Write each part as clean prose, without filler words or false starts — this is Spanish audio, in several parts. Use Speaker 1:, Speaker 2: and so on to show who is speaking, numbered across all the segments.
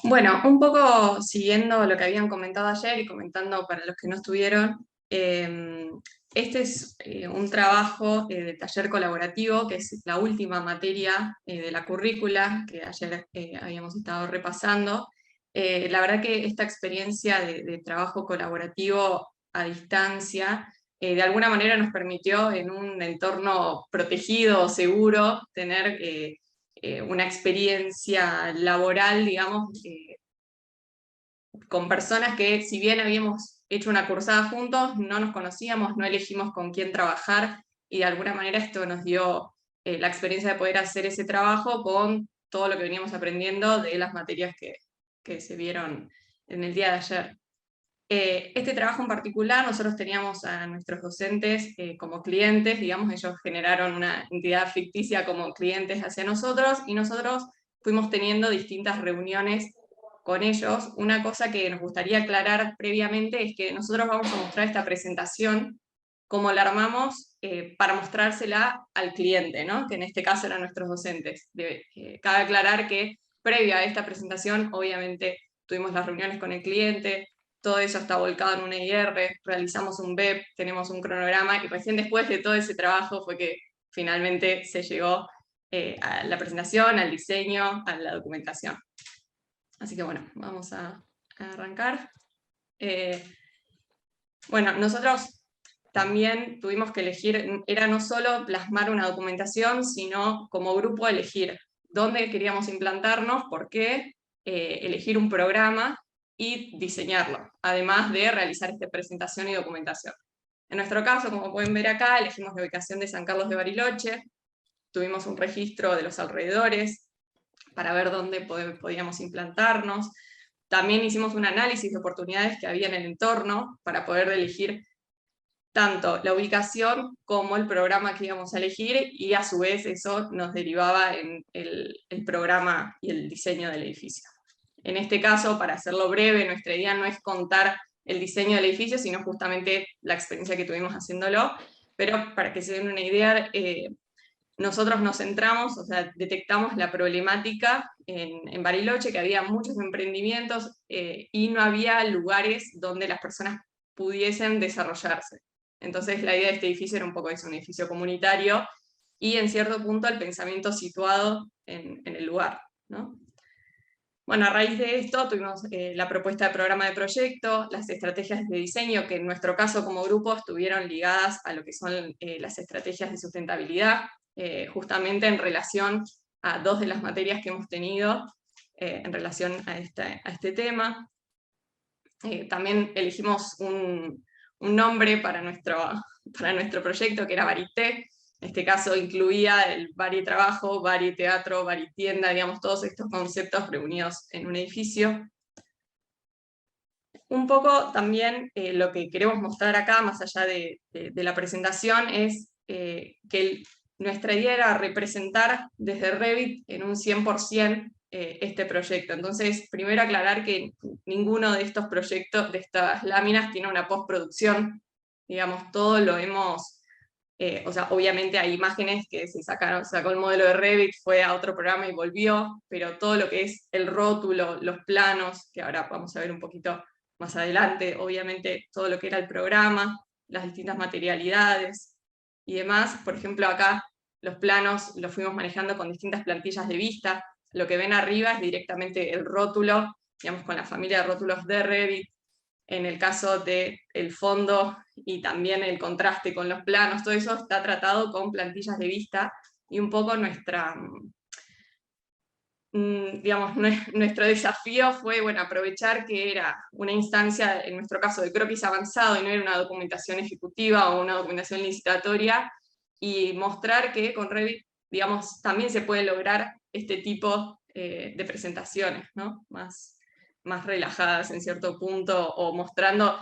Speaker 1: Bueno, un poco siguiendo lo que habían comentado ayer y comentando para los que no estuvieron, este es un trabajo de taller colaborativo, que es la última materia de la currícula que ayer habíamos estado repasando. La verdad que esta experiencia de trabajo colaborativo a distancia, de alguna manera nos permitió en un entorno protegido, seguro, tener una experiencia laboral, digamos, con personas que si bien habíamos hecho una cursada juntos, no nos conocíamos, no elegimos con quién trabajar, y de alguna manera esto nos dio la experiencia de poder hacer ese trabajo con todo lo que veníamos aprendiendo de las materias que se vieron en el día de ayer. Este trabajo en particular, nosotros teníamos a nuestros docentes como clientes, digamos, ellos generaron una entidad ficticia como clientes hacia nosotros, y nosotros fuimos teniendo distintas reuniones con ellos. Una cosa que nos gustaría aclarar previamente es que nosotros vamos a mostrar esta presentación como la armamos para mostrársela al cliente, ¿no? Que en este caso eran nuestros docentes. Cabe aclarar que previa a esta presentación, obviamente, tuvimos las reuniones con el cliente, todo eso está volcado en una IR, realizamos un web, tenemos un cronograma, y recién después de todo ese trabajo fue que finalmente se llegó a la presentación, al diseño, a la documentación. Así que bueno, vamos a arrancar. Bueno, nosotros también tuvimos que elegir, era no solo plasmar una documentación, sino como grupo elegir dónde queríamos implantarnos, por qué, elegir un programa y diseñarlo, además de realizar esta presentación y documentación. En nuestro caso, como pueden ver acá, elegimos la ubicación de San Carlos de Bariloche, tuvimos un registro de los alrededores para ver dónde podíamos implantarnos. También hicimos un análisis de oportunidades que había en el entorno para poder elegir tanto la ubicación como el programa que íbamos a elegir, y a su vez eso nos derivaba en el programa y el diseño del edificio. En este caso, para hacerlo breve, nuestra idea no es contar el diseño del edificio, sino justamente la experiencia que tuvimos haciéndolo, pero para que se den una idea, nosotros nos centramos, o sea, detectamos la problemática en Bariloche, que había muchos emprendimientos y no había lugares donde las personas pudiesen desarrollarse. Entonces la idea de este edificio era un poco eso, un edificio comunitario, y en cierto punto el pensamiento situado en el lugar, ¿no? Bueno, a raíz de esto tuvimos la propuesta de programa de proyecto, las estrategias de diseño, que en nuestro caso como grupo estuvieron ligadas a lo que son las estrategias de sustentabilidad, justamente en relación a dos de las materias que hemos tenido en relación a este tema. También elegimos un nombre para nuestro proyecto, que era Varité. En este caso incluía el Vari-Trabajo, Vari-Teatro, Vari-Tienda, digamos, todos estos conceptos reunidos en un edificio. Un poco también lo que queremos mostrar acá, más allá de la presentación, es que nuestra idea era representar desde Revit en un 100% este proyecto. Entonces, primero aclarar que ninguno de estos proyectos, de estas láminas, tiene una postproducción. Digamos, todo lo hemos... o sea, obviamente hay imágenes que sacó el modelo de Revit, fue a otro programa y volvió, pero todo lo que es el rótulo, los planos, que ahora vamos a ver un poquito más adelante, obviamente todo lo que era el programa, las distintas materialidades y demás. Por ejemplo, acá los planos los fuimos manejando con distintas plantillas de vista. Lo que ven arriba es directamente el rótulo, digamos, con la familia de rótulos de Revit. En el caso del fondo y también el contraste con los planos, todo eso está tratado con plantillas de vista, y un poco digamos, nuestro desafío fue, bueno, aprovechar que era una instancia, en nuestro caso, de croquis avanzado, y no era una documentación ejecutiva o una documentación licitatoria, y mostrar que con Revit, digamos, también se puede lograr este tipo de presentaciones, ¿no? Más relajadas en cierto punto, o mostrando,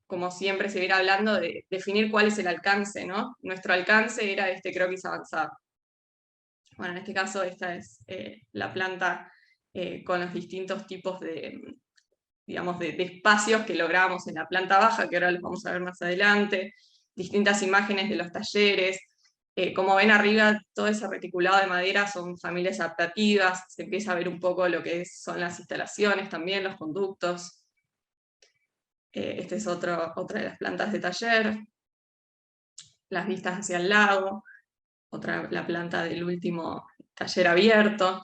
Speaker 1: como siempre se viene hablando, de definir cuál es el alcance, ¿no? Nuestro alcance era este croquis avanzado. Bueno, en este caso esta es la planta con los distintos tipos digamos, de espacios que logramos en la planta baja, que ahora los vamos a ver más adelante, distintas imágenes de los talleres, Como ven arriba, todo ese reticulado de madera son familias adaptativas, se empieza a ver un poco lo que son las instalaciones también, los conductos. Esta es otra de las plantas de taller, las vistas hacia el lago, la planta del último taller abierto.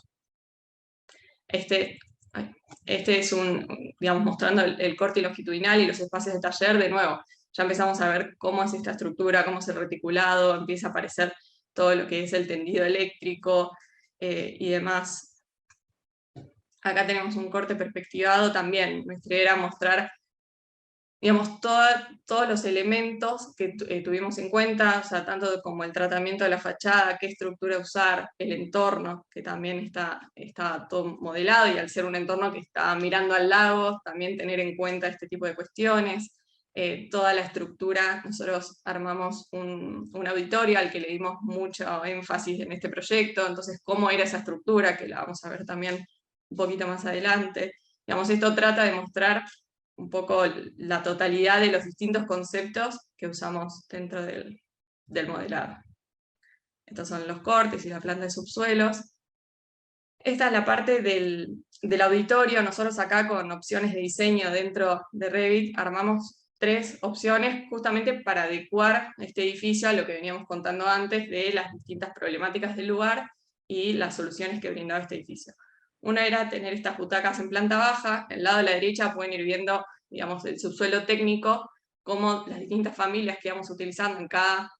Speaker 1: Este es digamos, mostrando el corte longitudinal y los espacios de taller de nuevo. Ya empezamos a ver cómo es esta estructura, cómo es el reticulado, empieza a aparecer todo lo que es el tendido eléctrico y demás. Acá tenemos un corte perspectivado también. Nuestra idea era mostrar, digamos, todos los elementos que tuvimos en cuenta, o sea, tanto como el tratamiento de la fachada, qué estructura usar, el entorno, que también está todo modelado, y al ser un entorno que está mirando al lago, también tener en cuenta este tipo de cuestiones. Toda la estructura, nosotros armamos un auditorio al que le dimos mucho énfasis en este proyecto, entonces cómo era esa estructura, que la vamos a ver también un poquito más adelante. Digamos, esto trata de mostrar un poco la totalidad de los distintos conceptos que usamos dentro del modelado. Estos son los cortes y la planta de subsuelos. Esta es la parte del auditorio. Nosotros acá con opciones de diseño dentro de Revit armamos 3 opciones justamente para adecuar este edificio a lo que veníamos contando antes de las distintas problemáticas del lugar y las soluciones que brindaba este edificio. Una era tener estas butacas en planta baja. Al lado de la derecha pueden ir viendo, digamos, el subsuelo técnico, cómo las distintas familias que íbamos utilizando en cada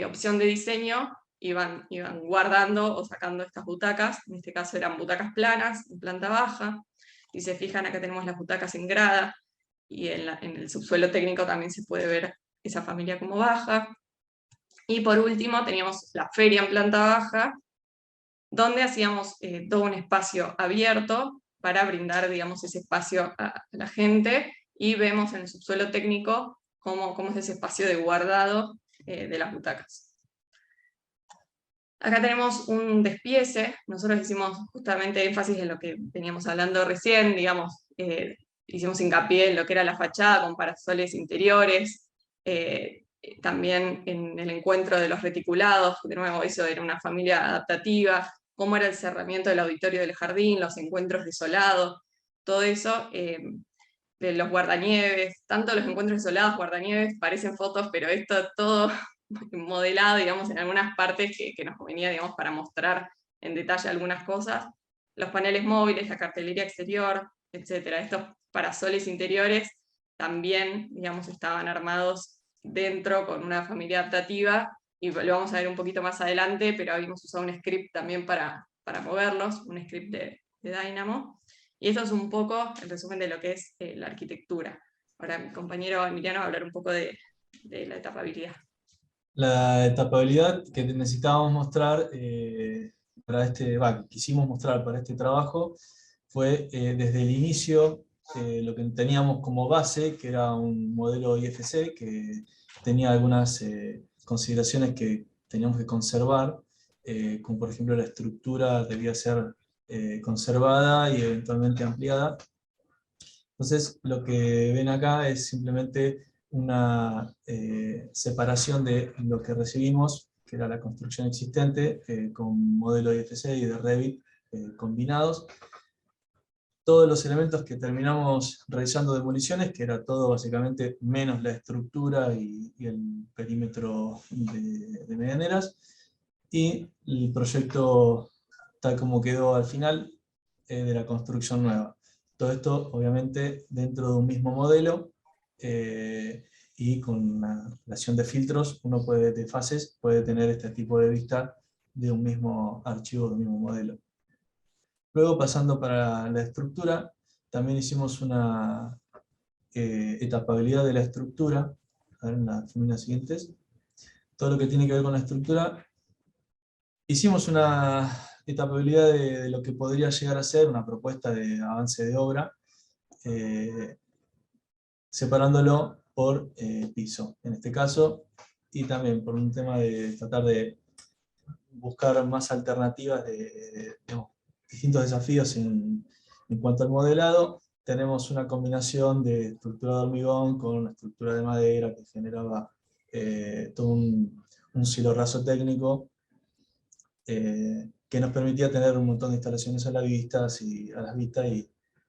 Speaker 1: opción de diseño iban guardando o sacando estas butacas. En este caso eran butacas planas, en planta baja. Si se fijan, acá tenemos las butacas en grada, y en el subsuelo técnico también se puede ver esa familia como baja. Y por último teníamos la feria en planta baja, donde hacíamos todo un espacio abierto para brindar, digamos, ese espacio a la gente, y vemos en el subsuelo técnico cómo es ese espacio de guardado de las butacas. Acá tenemos un despiece. Nosotros hicimos justamente énfasis en lo que veníamos hablando recién, digamos, hicimos hincapié en lo que era la fachada con parasoles interiores, también en el encuentro de los reticulados, de nuevo eso era una familia adaptativa, cómo era el cerramiento del auditorio del jardín, los encuentros desolados, todo eso, de los guardanieves, tanto los encuentros desolados, guardanieves, parecen fotos, pero esto todo modelado, digamos, en algunas partes que nos convenía, digamos, para mostrar en detalle algunas cosas. Los paneles móviles, la cartelería exterior, etc. Estos parasoles interiores también, digamos, estaban armados dentro con una familia adaptativa, y lo vamos a ver un poquito más adelante, pero habíamos usado un script también para moverlos, un script de Dynamo. Y eso es un poco el resumen de lo que es la arquitectura. Ahora mi compañero Emiliano va a hablar un poco de la etapabilidad.
Speaker 2: La etapabilidad que necesitábamos mostrar quisimos mostrar para este trabajo fue desde el inicio lo que teníamos como base, que era un modelo IFC que tenía algunas consideraciones que teníamos que conservar, como por ejemplo la estructura debía ser conservada y eventualmente ampliada. Entonces lo que ven acá es simplemente una separación de lo que recibimos, que era la construcción existente, con modelo IFC y de Revit combinados. Todos los elementos que terminamos realizando demoliciones, que era todo básicamente menos la estructura y el perímetro de medianeras, y el proyecto tal como quedó al final de la construcción nueva. Todo esto obviamente dentro de un mismo modelo, y con la relación de filtros de fases puede tener este tipo de vista de un mismo archivo, de un mismo modelo. Luego, pasando para la estructura, también hicimos una etapabilidad de la estructura. A ver, en las láminas siguientes. Todo lo que tiene que ver con la estructura. Hicimos una etapabilidad de lo que podría llegar a ser una propuesta de avance de obra, separándolo por piso, en este caso, y también por un tema de tratar de buscar más alternativas digamos, distintos desafíos en cuanto al modelado. Tenemos una combinación de estructura de hormigón con una estructura de madera que generaba toda un cielo raso técnico que nos permitía tener un montón de instalaciones a la vista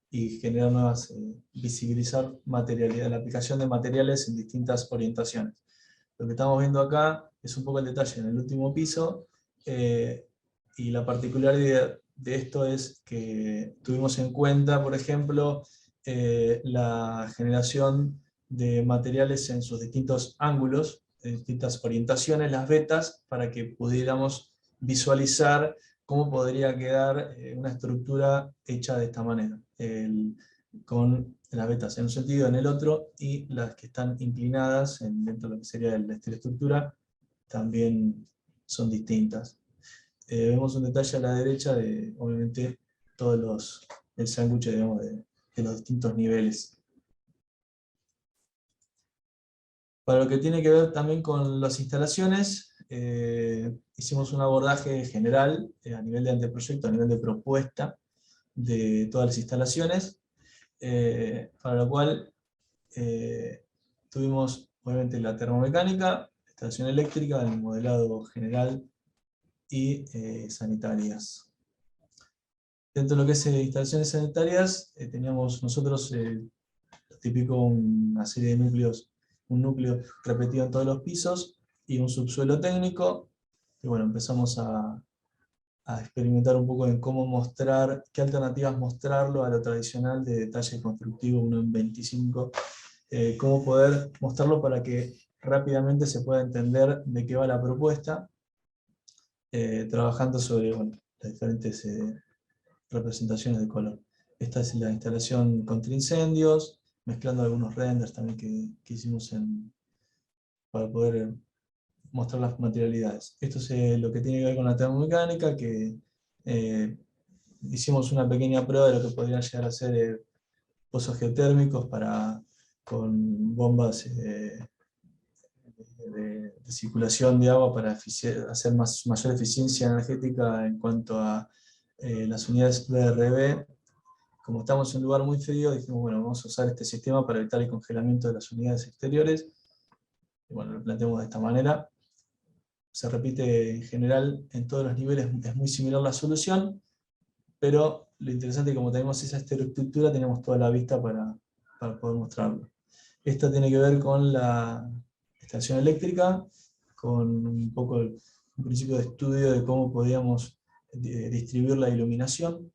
Speaker 2: y generar nuevas, visibilizar materialidad, la aplicación de materiales en distintas orientaciones. Lo que estamos viendo acá es un poco el detalle en el último piso, y la particularidad de esto es que tuvimos en cuenta, por ejemplo, la generación de materiales en sus distintos ángulos, en distintas orientaciones, las vetas, para que pudiéramos visualizar cómo podría quedar una estructura hecha de esta manera, con las vetas en un sentido, en el otro, y las que están inclinadas dentro de lo que sería la estructura también son distintas. Vemos un detalle a la derecha de, obviamente, el sándwich, digamos, de los distintos niveles. Para lo que tiene que ver también con las instalaciones, hicimos un abordaje general a nivel de anteproyecto, a nivel de propuesta de todas las instalaciones, para lo cual tuvimos obviamente la termomecánica, la instalación eléctrica, el modelado general y sanitarias. Dentro de lo que es instalaciones sanitarias, teníamos nosotros lo típico, una serie de núcleos, un núcleo repetido en todos los pisos y un subsuelo técnico. Y bueno, empezamos a experimentar un poco en cómo mostrar, qué alternativas mostrarlo a lo tradicional de detalle constructivo 1 en 25, cómo poder mostrarlo para que rápidamente se pueda entender de qué va la propuesta, trabajando sobre las diferentes representaciones de color. Esta es la instalación contra incendios, mezclando algunos renders también que hicimos para poder mostrar las materialidades. Esto es lo que tiene que ver con la termomecánica, que hicimos una pequeña prueba de lo que podrían llegar a ser pozos geotérmicos con bombas de circulación de agua para hacer mayor eficiencia energética en cuanto a las unidades BRB. Como estamos en un lugar muy frío, dijimos, bueno, vamos a usar este sistema para evitar el congelamiento de las unidades exteriores. Y bueno, lo planteamos de esta manera. Se repite en general en todos los niveles, es muy similar la solución, pero lo interesante es que como tenemos esa estructura, tenemos toda la vista para poder mostrarlo. Esto tiene que ver con la estación eléctrica, con un poco un principio de estudio de cómo podíamos distribuir la iluminación.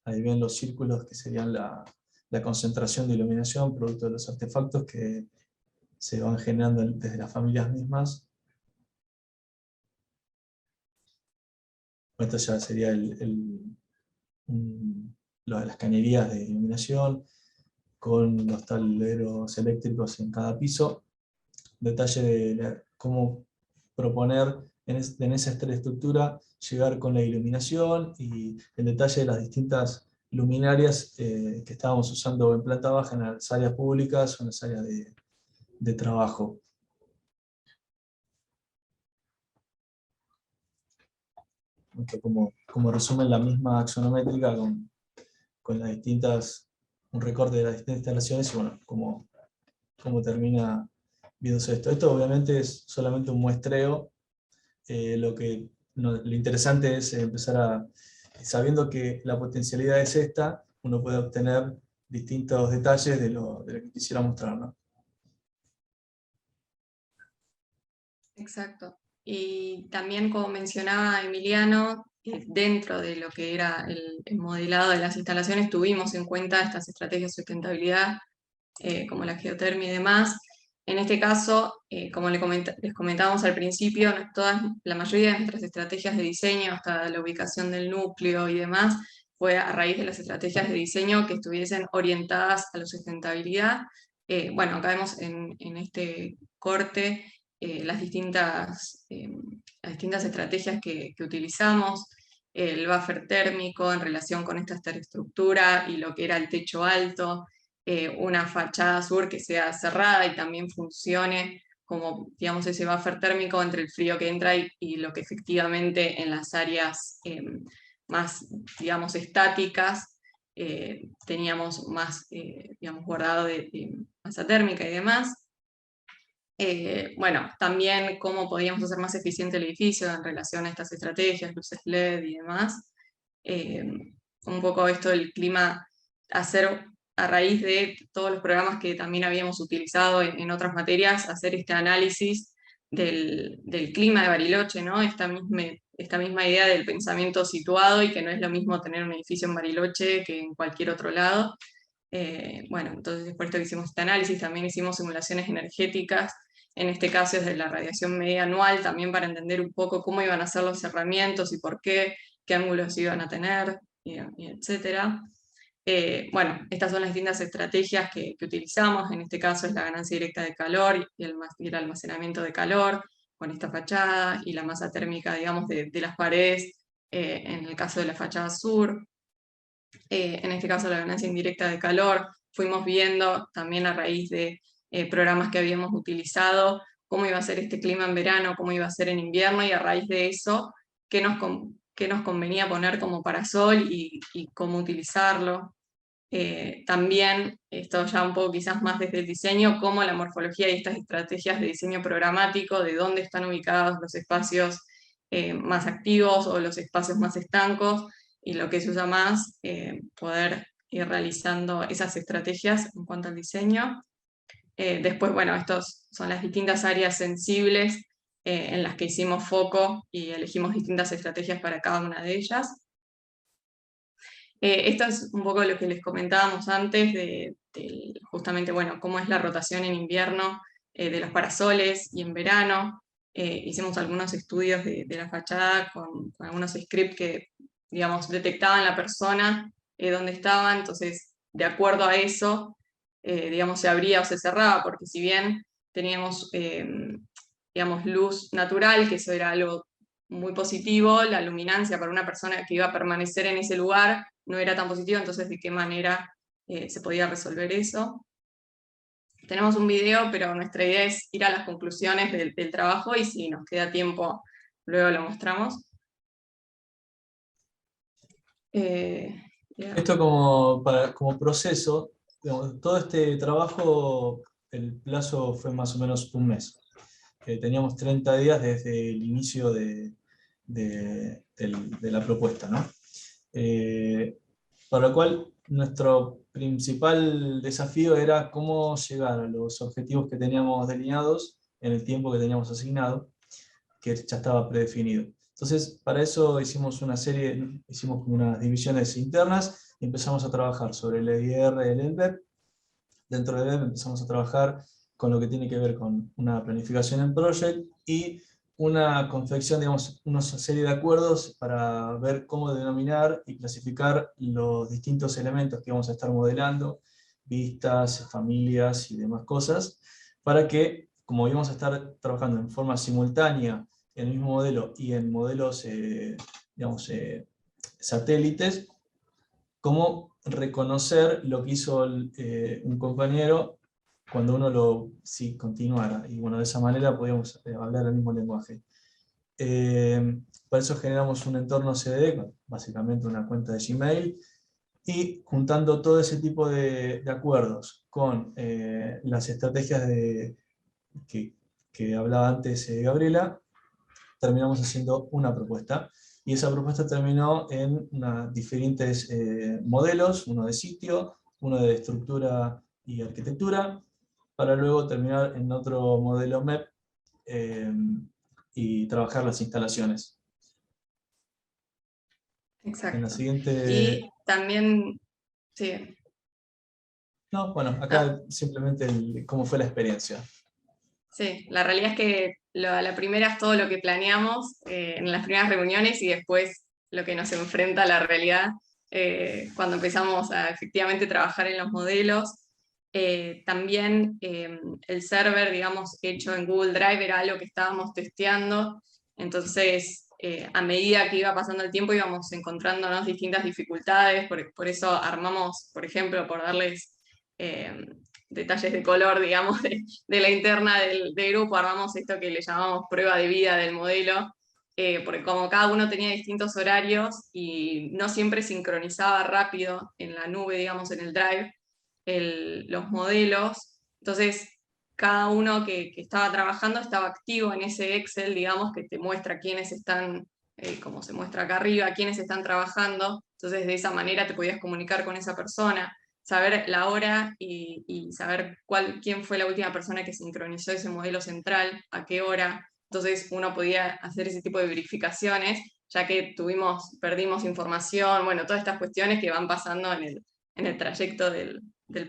Speaker 2: Ahí ven los círculos que serían la concentración de iluminación, producto de los artefactos que se van generando desde las familias mismas. Esto ya sería las cañerías de iluminación, con los tableros eléctricos en cada piso. Detalle de cómo proponer en esa estructura llegar con la iluminación y el detalle de las distintas luminarias que estábamos usando en planta baja en las áreas públicas o en las áreas de trabajo. Esto como resumen la misma axonométrica con las distintas, un recorte de las distintas instalaciones y bueno, cómo termina viéndose esto. Esto obviamente es solamente un muestreo. Lo interesante es empezar sabiendo que la potencialidad es esta, uno puede obtener distintos detalles de lo que quisiera mostrar, ¿no?
Speaker 1: Exacto. Y también, como mencionaba Emiliano, dentro de lo que era el modelado de las instalaciones, tuvimos en cuenta estas estrategias de sustentabilidad, como la geotermia y demás. En este caso, como les comentábamos al principio, la mayoría de nuestras estrategias de diseño, hasta la ubicación del núcleo y demás, fue a raíz de las estrategias de diseño que estuviesen orientadas a la sustentabilidad. Bueno, acá vemos en este corte las distintas estrategias que utilizamos, el buffer térmico en relación con esta estructura y lo que era el techo alto, una fachada sur que sea cerrada y también funcione como, digamos, ese buffer térmico entre el frío que entra y lo que efectivamente en las áreas más, digamos, estáticas teníamos más, digamos, guardado de masa térmica y demás. Bueno, también cómo podíamos hacer más eficiente el edificio en relación a estas estrategias, luces LED y demás. Eh, un poco esto del clima, hacer a raíz de todos los programas que también habíamos utilizado en otras materias, hacer este análisis del clima de Bariloche, ¿no? Esta misma idea del pensamiento situado y que no es lo mismo tener un edificio en Bariloche que en cualquier otro lado. Bueno, entonces por esto que hicimos este análisis, también hicimos simulaciones energéticas, en este caso es de la radiación media anual, también para entender un poco cómo iban a ser los cerramientos y por qué ángulos iban a tener, y etcétera. Bueno, estas son las distintas estrategias que utilizamos, en este caso es la ganancia directa de calor y el almacenamiento de calor con esta fachada, y la masa térmica, digamos, de las paredes, en el caso de la fachada sur. En este caso la ganancia indirecta de calor, fuimos viendo también a raíz de programas que habíamos utilizado, cómo iba a ser este clima en verano, cómo iba a ser en invierno, y a raíz de eso, qué nos convenía poner como parasol y cómo utilizarlo. También, esto ya un poco quizás más desde el diseño, cómo la morfología y estas estrategias de diseño programático, de dónde están ubicados los espacios más activos o los espacios más estancos, y lo que se usa más, poder ir realizando esas estrategias en cuanto al diseño. Después, bueno, estas son las distintas áreas sensibles en las que hicimos foco y elegimos distintas estrategias para cada una de ellas. Esto es un poco lo que les comentábamos antes de justamente, bueno, cómo es la rotación en invierno de los parasoles y en verano. Hicimos algunos estudios de la fachada con algunos scripts que, digamos, detectaban la persona donde estaba, entonces, de acuerdo a eso, digamos, se abría o se cerraba, porque si bien teníamos, digamos, luz natural, que eso era algo muy positivo, la luminancia para una persona que iba a permanecer en ese lugar no era tan positivo, entonces de qué manera se podía resolver eso. Tenemos un video, pero nuestra idea es ir a las conclusiones del trabajo, y si nos queda tiempo, luego lo mostramos.
Speaker 2: Esto como proceso, digamos, todo este trabajo, el plazo fue más o menos un mes. Teníamos 30 días desde el inicio de la propuesta, ¿no? Para lo cual nuestro principal desafío era cómo llegar a los objetivos que teníamos delineados en el tiempo que teníamos asignado, que ya estaba predefinido. Entonces, para eso hicimos como unas divisiones internas y empezamos a trabajar sobre el EIR y el ELBEP. Dentro del ELBEP empezamos a trabajar con lo que tiene que ver con una planificación en project y una confección, digamos, una serie de acuerdos para ver cómo denominar y clasificar los distintos elementos que vamos a estar modelando, vistas, familias y demás cosas, para que, como íbamos a estar trabajando en forma simultánea en el mismo modelo y en modelos, digamos, satélites, cómo reconocer lo que hizo un compañero cuando uno si continuara. Y bueno, de esa manera podíamos hablar el mismo lenguaje. Por eso generamos un entorno CDD, básicamente una cuenta de Gmail, y juntando todo ese tipo de acuerdos con las estrategias que hablaba antes Gabriela, terminamos haciendo una propuesta. Y esa propuesta terminó en diferentes modelos, uno de sitio, uno de estructura y arquitectura, para luego terminar en otro modelo MEP y trabajar las instalaciones.
Speaker 1: Exacto.
Speaker 2: En la siguiente...
Speaker 1: Y también, sí.
Speaker 2: No, bueno, acá simplemente cómo fue la experiencia.
Speaker 1: Sí, la realidad es que la primera es todo lo que planeamos en las primeras reuniones, y después lo que nos enfrenta a la realidad cuando empezamos a efectivamente trabajar en los modelos. También el server, digamos, hecho en Google Drive era algo que estábamos testeando, entonces a medida que iba pasando el tiempo íbamos encontrándonos distintas dificultades, por eso armamos, por ejemplo, por darles detalles de color, digamos, de la interna del grupo, armamos esto que le llamamos prueba de vida del modelo, porque como cada uno tenía distintos horarios y no siempre sincronizaba rápido en la nube, digamos, en el Drive, los modelos, entonces cada uno que estaba trabajando estaba activo en ese Excel, digamos, que te muestra quiénes están, como se muestra acá arriba, quiénes están trabajando. Entonces de esa manera te podías comunicar con esa persona, saber la hora y saber quién fue la última persona que sincronizó ese modelo central, a qué hora. Entonces uno podía hacer ese tipo de verificaciones, ya que perdimos información, bueno, todas estas cuestiones que van pasando en el trayecto